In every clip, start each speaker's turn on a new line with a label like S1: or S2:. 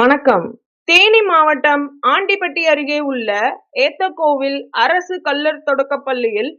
S1: வணக்கம். தேனி மாவட்டம் ஆண்டிப்பட்டி அருகே உள்ள ஏத்தக்கோவில் அரசு கள்ளர் தொடக்கப்பள்ளியில்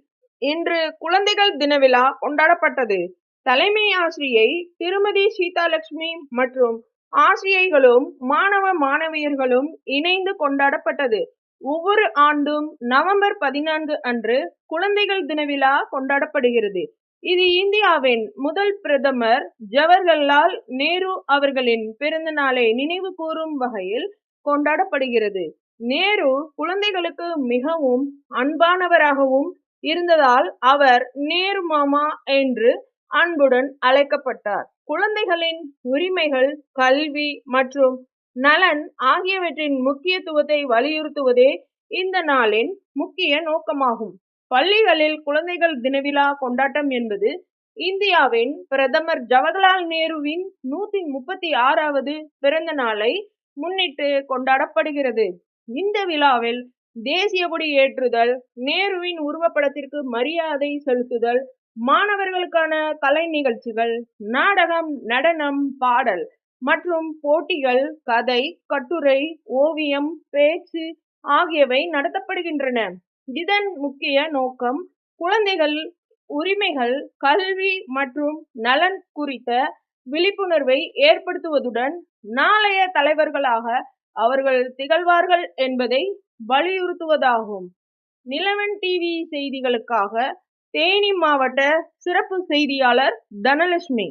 S1: இன்று குழந்தைகள் தின விழா கொண்டாடப்பட்டது. தலைமை ஆசிரியை திருமதி சீதாலட்சுமி மற்றும் ஆசிரியைகளும் மாணவ மாணவியர்களும் இணைந்து கொண்டாடப்பட்டது. ஒவ்வொரு ஆண்டும் நவம்பர் 14 அன்று குழந்தைகள் தின விழா கொண்டாடப்படுகிறது. இது இந்தியாவின் முதல் பிரதமர் ஜவஹர்லால் நேரு அவர்களின் பிறந்த நாளை நினைவு கூறும் வகையில் கொண்டாடப்படுகிறது. நேரு குழந்தைகளுக்கு மிகவும் அன்பானவராகவும் இருந்ததால் அவர் நேரு மாமா என்று அன்புடன் அழைக்கப்பட்டார். குழந்தைகளின் உரிமைகள், கல்வி மற்றும் நலன் ஆகியவற்றின் முக்கியத்துவத்தை வலியுறுத்துவதே இந்த நாளின் முக்கிய நோக்கமாகும். பள்ளிகளில் குழந்தைகள் தின விழா கொண்டாட்டம் என்பது இந்தியாவின் பிரதமர் ஜவஹர்லால் நேருவின் 136வது பிறந்த நாளை முன்னிட்டு கொண்டாடப்படுகிறது. இந்த விழாவில் தேசிய கொடி ஏற்றுதல், நேருவின் உருவப்படத்திற்கு மரியாதை செலுத்துதல், மாணவர்களுக்கான கலை நிகழ்ச்சிகள், நாடகம், நடனம், பாடல் மற்றும் போட்டிகள், கதை, கட்டுரை, ஓவியம், பேச்சு ஆகியவை நடத்தப்படுகின்றன. இதன் முக்கிய நோக்கம் குழந்தைகள் உரிமைகள், கல்வி மற்றும் நலன் குறித்த விழிப்புணர்வை ஏற்படுத்துவதுடன் நாளைய தலைவர்களாக அவர்கள் திகழ்வார்கள் என்பதை வலியுறுத்துவதாகும். நிலவன் டிவி செய்திகளுக்காக தேனி மாவட்ட சிறப்பு செய்தியாளர் தனலட்சுமி.